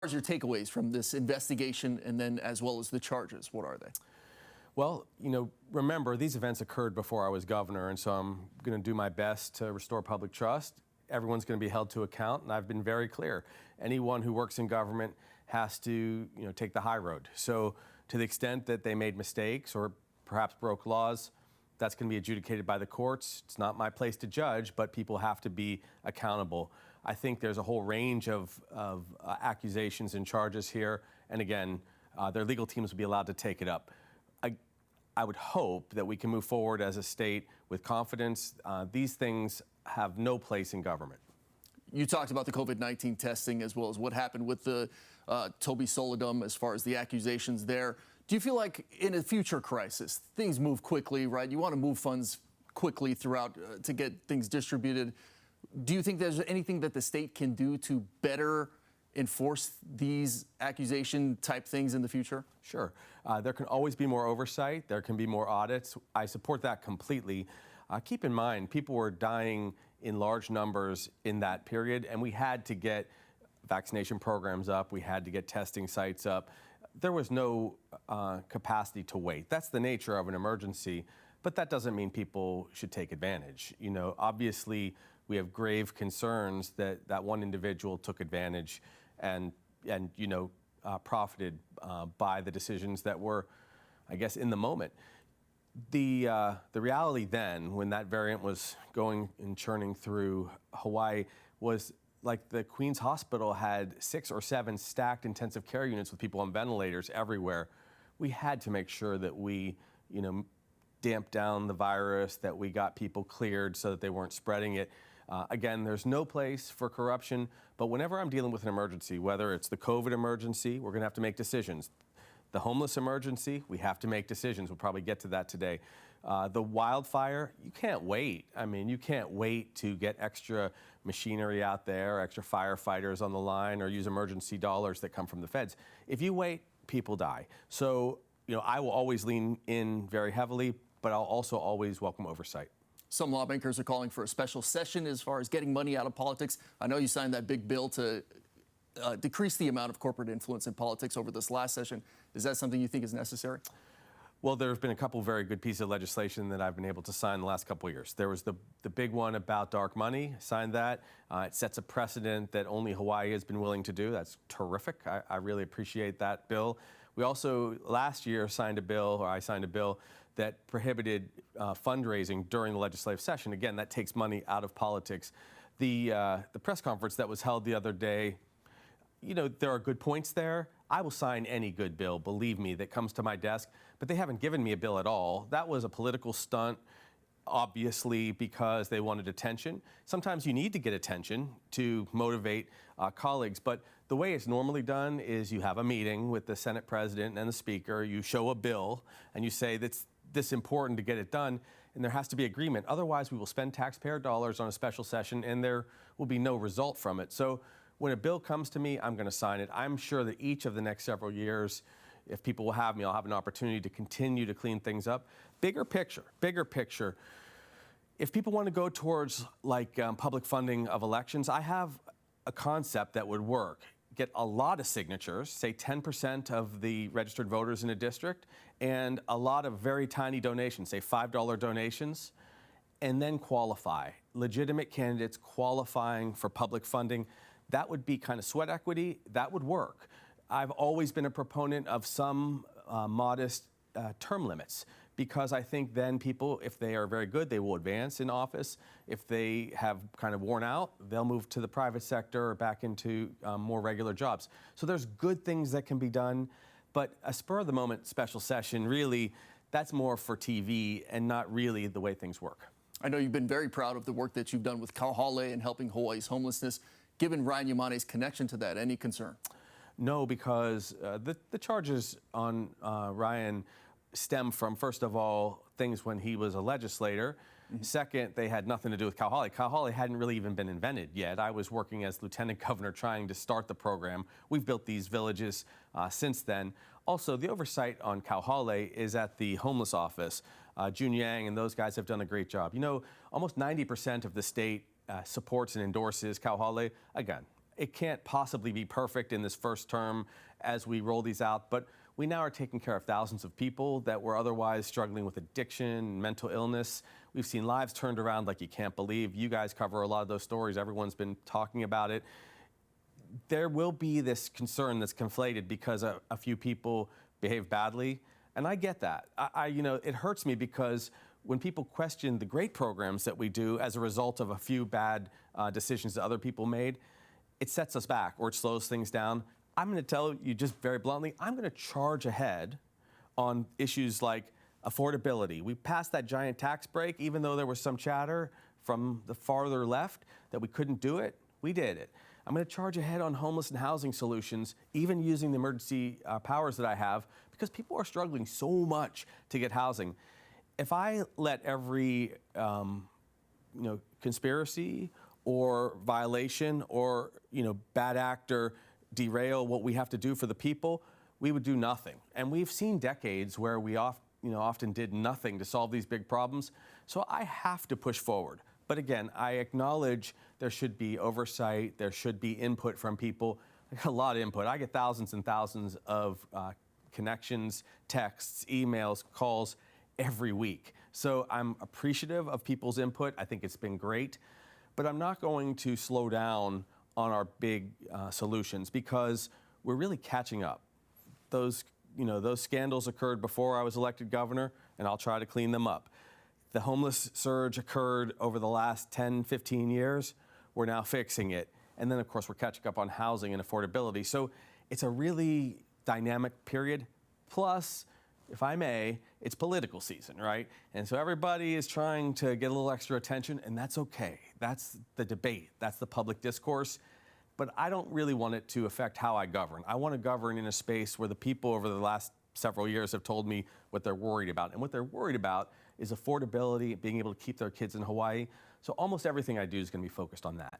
as your takeaways from this investigation and then as well as the charges, what are they? Well, remember, these events occurred before I was governor, and so I'm going to do my best to restore public trust. Everyone's going to be held to account, and I've been very clear. Anyone who works in government has to, take the high road. So to the extent that they made mistakes or perhaps broke laws, that's going to be adjudicated by the courts. It's not my place to judge, but people have to be accountable. I think there's a whole range of accusations and charges here, and again, their legal teams will be allowed to take it up. I would hope that we can move forward as a state with confidence. These things have no place in government. You talked about the COVID-19 testing as well as what happened with the Toby Solodom as far as the accusations there. Do you feel like in a future crisis, things move quickly, right? You want to move funds quickly throughout to get things distributed. Do you think there's anything that the state can do to better enforce these accusation type things in the future? Sure. There can always be more oversight. There can be more audits. I support that completely. Keep in mind, people were dying in large numbers in that period, and we had to get vaccination programs up. We had to get testing sites up. There was no capacity to wait. That's the nature of an emergency, but that doesn't mean people should take advantage. Obviously, we have grave concerns that that one individual took advantage and profited by the decisions that were, I guess, in the moment. The reality then, when that variant was going and churning through Hawaii, was like the Queen's Hospital had 6 or 7 stacked intensive care units with people on ventilators everywhere. We had to make sure that we, damped down the virus, that we got people cleared so that they weren't spreading it. Again, there's no place for corruption, but whenever I'm dealing with an emergency, whether it's the COVID emergency, we're going to have to make decisions. The homeless emergency, we have to make decisions. We'll probably get to that today. The wildfire, you can't wait. I mean, you can't wait to get extra machinery out there, extra firefighters on the line, or use emergency dollars that come from the feds. If you wait, people die. So, I will always lean in very heavily, but I'll also always welcome oversight. Some lawmakers are calling for a special session as far as getting money out of politics. I know you signed that big bill to decrease the amount of corporate influence in politics over this last session. Is that something you think is necessary? Well, there have been a couple very good pieces of legislation that I've been able to sign in the last couple of years. There was the big one about dark money. I signed that. It sets a precedent that only Hawaii has been willing to do. That's terrific. I really appreciate that bill. We also, last year, I signed a bill that prohibited fundraising during the legislative session. Again, that takes money out of politics. The press conference that was held the other day, there are good points there. I will sign any good bill, believe me, that comes to my desk, but they haven't given me a bill at all. That was a political stunt, obviously, because they wanted attention. Sometimes you need to get attention to motivate colleagues, but the way it's normally done is you have a meeting with the Senate President and the Speaker, you show a bill, and you say that's this important to get it done, and there has to be agreement. Otherwise, we will spend taxpayer dollars on a special session, and there will be no result from it. So when a bill comes to me, I'm going to sign it. I'm sure that each of the next several years, if people will have me, I'll have an opportunity to continue to clean things up. Bigger picture. If people want to go towards public funding of elections, I have a concept that would work. Get a lot of signatures, say 10% of the registered voters in a district, and a lot of very tiny donations, say $5 donations, and then qualify. Legitimate candidates qualifying for public funding. That would be kind of sweat equity. That would work. I've always been a proponent of some modest term limits, because I think then people, if they are very good, they will advance in office. If they have kind of worn out, they'll move to the private sector or back into more regular jobs. So there's good things that can be done, but a spur-of-the-moment special session, really, that's more for TV and not really the way things work. I know you've been very proud of the work that you've done with Kauhale and helping Hawaii's homelessness. Given Ryan Yamane's connection to that, any concern? No, because the charges on Ryan stem from, first of all, things when he was a legislator. Mm-hmm. Second, they had nothing to do with Kauhale. Kauhale hadn't really even been invented yet. I was working as Lieutenant Governor trying to start the program. We've built these villages since then. Also, the oversight on Kauhale is at the homeless office. Jun Yang and those guys have done a great job. Almost 90% of the state supports and endorses Kauhale. Again, it can't possibly be perfect in this first term as we roll these out, but we now are taking care of thousands of people that were otherwise struggling with addiction, mental illness. We've seen lives turned around like you can't believe. You guys cover a lot of those stories. Everyone's been talking about it. There will be this concern that's conflated because a few people behave badly, and I get that. It hurts me because when people question the great programs that we do as a result of a few bad decisions that other people made, it sets us back or it slows things down. I'm going to tell you just very bluntly, I'm going to charge ahead on issues like affordability. We passed that giant tax break, even though there was some chatter from the farther left that we couldn't do it. We did it. I'm going to charge ahead on homeless and housing solutions, even using the emergency powers that I have, because people are struggling so much to get housing. If I let every conspiracy or violation or bad actor derail what we have to do for the people, we would do nothing. And we've seen decades where we often did nothing to solve these big problems. So I have to push forward. But again, I acknowledge there should be oversight, there should be input from people. I got a lot of input. I get thousands and thousands of connections, texts, emails, calls every week. So I'm appreciative of people's input. I think it's been great. But I'm not going to slow down on our big solutions because we're really catching up. Those scandals occurred before I was elected governor, and I'll try to clean them up. The homeless surge occurred over the last 10, 15 years. We're now fixing it. And then, of course, we're catching up on housing and affordability. So it's a really dynamic period. Plus, if I may, it's political season, right? And so everybody is trying to get a little extra attention, and that's okay. That's the debate. That's the public discourse. But I don't really want it to affect how I govern. I want to govern in a space where the people over the last several years have told me what they're worried about. And what they're worried about is affordability, being able to keep their kids in Hawaii. So almost everything I do is going to be focused on that.